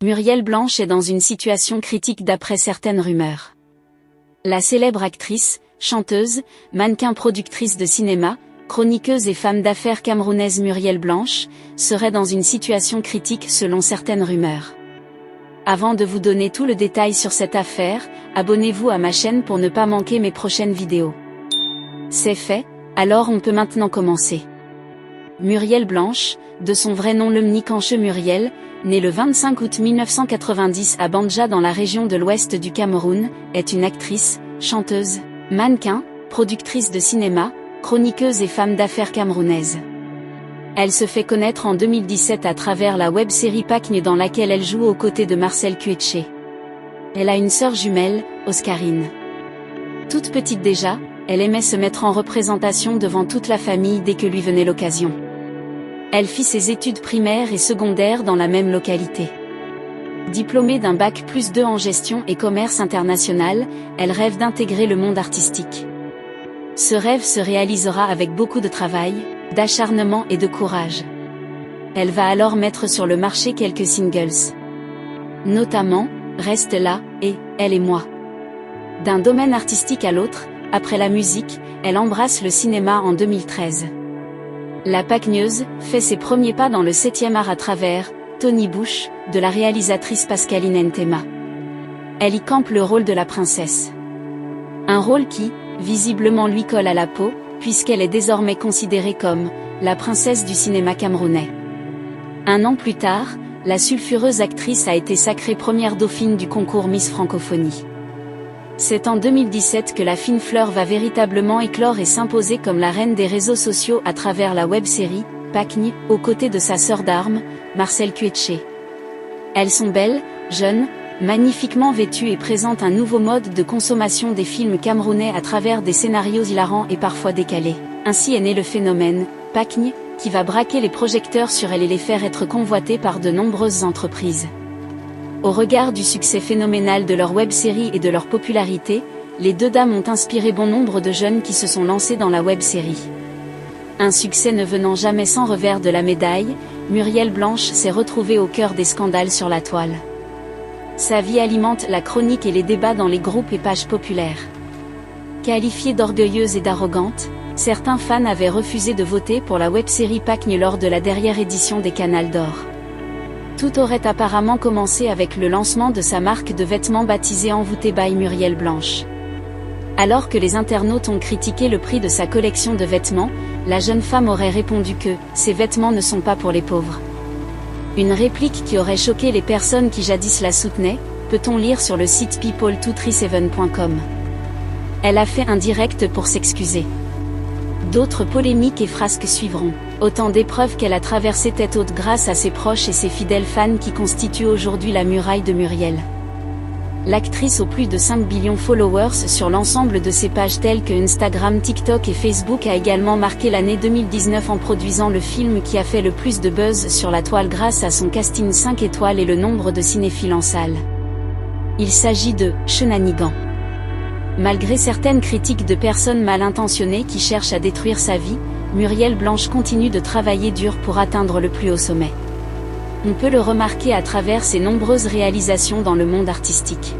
Muriel Blanche est dans une situation critique d'après certaines rumeurs. La célèbre actrice, chanteuse, mannequin productrice de cinéma, chroniqueuse et femme d'affaires camerounaise Muriel Blanche, serait dans une situation critique selon certaines rumeurs. Avant de vous donner tout le détail sur cette affaire, abonnez-vous à ma chaîne pour ne pas manquer mes prochaines vidéos. C'est fait, alors on peut maintenant commencer. Muriel Blanche, de son vrai nom Lemni Kanche Muriel, née le 25 août 1990 à Banja dans la région de l'ouest du Cameroun, est une actrice, chanteuse, mannequin, productrice de cinéma, chroniqueuse et femme d'affaires camerounaise. Elle se fait connaître en 2017 à travers la web-série Pakgne dans laquelle elle joue aux côtés de Marcel Kuetche. Elle a une sœur jumelle, Oscarine. Toute petite déjà, elle aimait se mettre en représentation devant toute la famille dès que lui venait l'occasion. Elle fit ses études primaires et secondaires dans la même localité. Diplômée d'un bac+2 en gestion et commerce international, elle rêve d'intégrer le monde artistique. Ce rêve se réalisera avec beaucoup de travail, d'acharnement et de courage. Elle va alors mettre sur le marché quelques singles. Notamment, Reste là, et Elle et moi. D'un domaine artistique à l'autre, après la musique, elle embrasse le cinéma en 2013. La Pakgneuse fait ses premiers pas dans le 7e art à travers Tony Bush, de la réalisatrice Pascaline Ntema. Elle y campe le rôle de la princesse. Un rôle qui, visiblement lui colle à la peau, puisqu'elle est désormais considérée comme la princesse du cinéma camerounais. Un an plus tard, la sulfureuse actrice a été sacrée première dauphine du concours Miss Francophonie. C'est en 2017 que la fine fleur va véritablement éclore et s'imposer comme la reine des réseaux sociaux à travers la web-série Pakgne, aux côtés de sa sœur d'armes, Marcel Kuetche. Elles sont belles, jeunes, magnifiquement vêtues et présentent un nouveau mode de consommation des films camerounais à travers des scénarios hilarants et parfois décalés. Ainsi est né le phénomène Pakgne, qui va braquer les projecteurs sur elle et les faire être convoitées par de nombreuses entreprises. Au regard du succès phénoménal de leur web-série et de leur popularité, les deux dames ont inspiré bon nombre de jeunes qui se sont lancés dans la web-série. Un succès ne venant jamais sans revers de la médaille, Muriel Blanche s'est retrouvée au cœur des scandales sur la toile. Sa vie alimente la chronique et les débats dans les groupes et pages populaires. Qualifiée d'orgueilleuse et d'arrogante, certains fans avaient refusé de voter pour la web-série Pakgne lors de la dernière édition des Canals d'Or. Tout aurait apparemment commencé avec le lancement de sa marque de vêtements baptisée Envoûtée by Muriel Blanche. Alors que les internautes ont critiqué le prix de sa collection de vêtements, la jeune femme aurait répondu que « ces vêtements ne sont pas pour les pauvres ». Une réplique qui aurait choqué les personnes qui jadis la soutenaient, peut-on lire sur le site people237.com. Elle a fait un direct pour s'excuser. D'autres polémiques et frasques suivront. Autant d'épreuves qu'elle a traversées tête haute grâce à ses proches et ses fidèles fans qui constituent aujourd'hui la muraille de Muriel. L'actrice aux plus de 5 billions followers sur l'ensemble de ses pages telles que Instagram, TikTok et Facebook a également marqué l'année 2019 en produisant le film qui a fait le plus de buzz sur la toile grâce à son casting 5 étoiles et le nombre de cinéphiles en salle. Il s'agit de « Shenanigan ». Malgré certaines critiques de personnes mal intentionnées qui cherchent à détruire sa vie, Muriel Blanche continue de travailler dur pour atteindre le plus haut sommet. On peut le remarquer à travers ses nombreuses réalisations dans le monde artistique.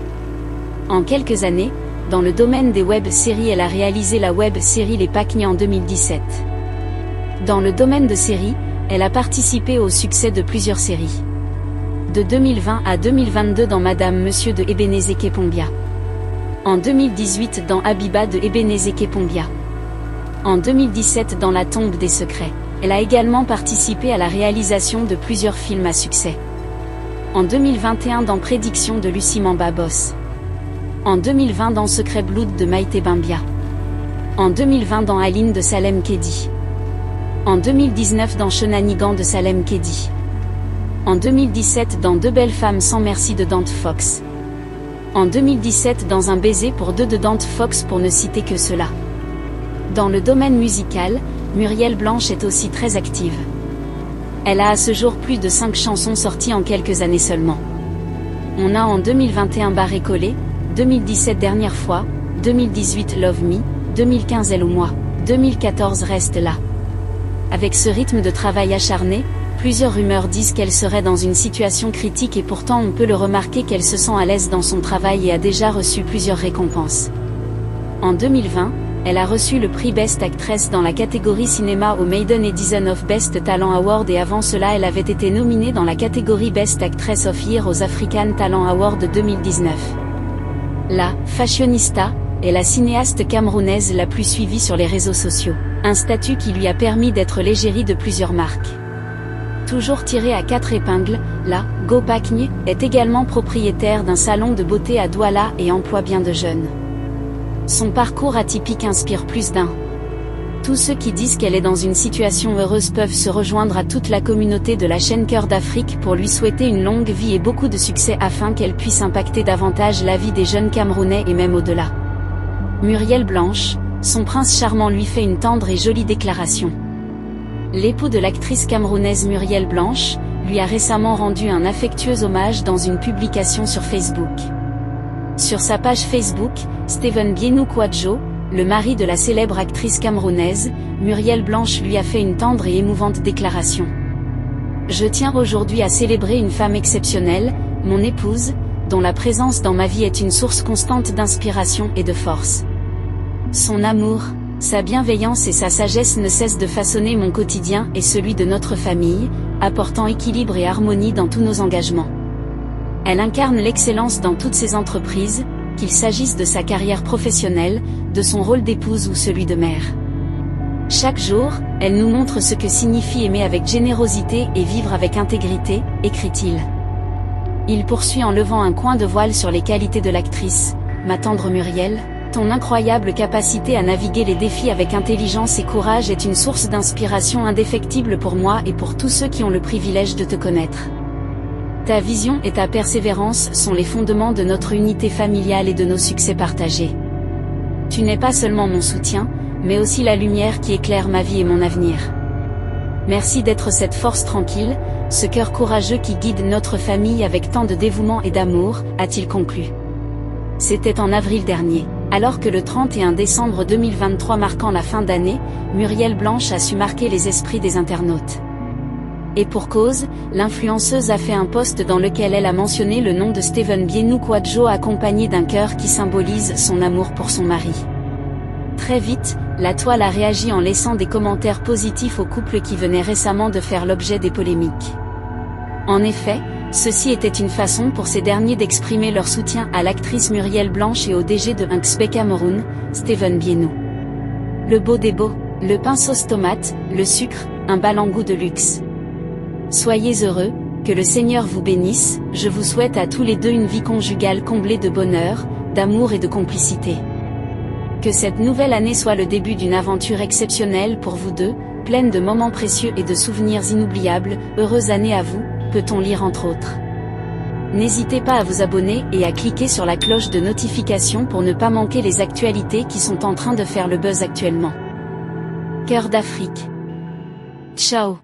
En quelques années, dans le domaine des web-séries, elle a réalisé la web-série Les Pakgne en 2017. Dans le domaine de séries, elle a participé au succès de plusieurs séries. De 2020 à 2022 dans Madame Monsieur de Ebenezeke Pombia. En 2018 dans Habiba de Ebenezeke Pombia. En 2017 dans La Tombe des Secrets. Elle a également participé à la réalisation de plusieurs films à succès. En 2021 dans Prédiction de Lucie Mamba Boss. En 2020 dans Secret Blood de Maïté Bimbia. En 2020 dans Aline de Salem Kedi. En 2019 dans Shenanigan de Salem Kedi. En 2017 dans Deux belles femmes sans merci de Dante Fox. En 2017 dans Un baiser pour deux de Dante Fox pour ne citer que cela. Dans le domaine musical, Muriel Blanche est aussi très active. Elle a à ce jour plus de 5 chansons sorties en quelques années seulement. On a en 2021 Barré Collé, 2017 Dernière fois, 2018 Love Me, 2015 Elle ou moi, 2014 Reste là. Avec ce rythme de travail acharné, Plusieurs rumeurs disent qu'elle serait dans une situation critique et pourtant on peut le remarquer qu'elle se sent à l'aise dans son travail et a déjà reçu plusieurs récompenses. En 2020, elle a reçu le prix Best Actress dans la catégorie cinéma au Maiden Edition of Best Talent Award et avant cela elle avait été nominée dans la catégorie Best Actress of Year aux African Talent Awards 2019. La fashionista est la cinéaste camerounaise la plus suivie sur les réseaux sociaux, un statut qui lui a permis d'être l'égérie de plusieurs marques. Toujours tirée à 4 épingles, la Go Pakgne est également propriétaire d'un salon de beauté à Douala et emploie bien de jeunes. Son parcours atypique inspire plus d'un. Tous ceux qui disent qu'elle est dans une situation heureuse peuvent se rejoindre à toute la communauté de la chaîne Cœur d'Afrique pour lui souhaiter une longue vie et beaucoup de succès afin qu'elle puisse impacter davantage la vie des jeunes Camerounais et même au-delà. Muriel Blanche, son prince charmant lui fait une tendre et jolie déclaration. L'époux de l'actrice camerounaise Muriel Blanche, lui a récemment rendu un affectueux hommage dans une publication sur Facebook. Sur sa page Facebook, Steven Bienou Kwadjo, le mari de la célèbre actrice camerounaise, Muriel Blanche lui a fait une tendre et émouvante déclaration. Je tiens aujourd'hui à célébrer une femme exceptionnelle, mon épouse, dont la présence dans ma vie est une source constante d'inspiration et de force. Son amour, sa bienveillance et sa sagesse ne cessent de façonner mon quotidien et celui de notre famille, apportant équilibre et harmonie dans tous nos engagements. Elle incarne l'excellence dans toutes ses entreprises, qu'il s'agisse de sa carrière professionnelle, de son rôle d'épouse ou celui de mère. Chaque jour, elle nous montre ce que signifie aimer avec générosité et vivre avec intégrité, écrit-il. Il poursuit en levant un coin de voile sur les qualités de l'actrice. Ma tendre Muriel, ton incroyable capacité à naviguer les défis avec intelligence et courage est une source d'inspiration indéfectible pour moi et pour tous ceux qui ont le privilège de te connaître. Ta vision et ta persévérance sont les fondements de notre unité familiale et de nos succès partagés. Tu n'es pas seulement mon soutien, mais aussi la lumière qui éclaire ma vie et mon avenir. Merci d'être cette force tranquille, ce cœur courageux qui guide notre famille avec tant de dévouement et d'amour, a-t-il conclu. C'était en avril dernier. Alors que le 31 décembre 2023 marquant la fin d'année, Muriel Blanche a su marquer les esprits des internautes. Et pour cause, l'influenceuse a fait un post dans lequel elle a mentionné le nom de Steven Bienou Kwadjo accompagné d'un cœur qui symbolise son amour pour son mari. Très vite, la toile a réagi en laissant des commentaires positifs au couple qui venait récemment de faire l'objet des polémiques. En effet, ceci était une façon pour ces derniers d'exprimer leur soutien à l'actrice Muriel Blanche et au DG de Inxbé Cameroun, Steven Bienou. Le beau des beaux, le pain sauce tomate, le sucre, un balangou de luxe. Soyez heureux, que le Seigneur vous bénisse, je vous souhaite à tous les deux une vie conjugale comblée de bonheur, d'amour et de complicité. Que cette nouvelle année soit le début d'une aventure exceptionnelle pour vous deux, pleine de moments précieux et de souvenirs inoubliables, heureuse année à vous, peut-on lire entre autres. N'hésitez pas à vous abonner et à cliquer sur la cloche de notification pour ne pas manquer les actualités qui sont en train de faire le buzz actuellement. Cœur d'Afrique. Ciao.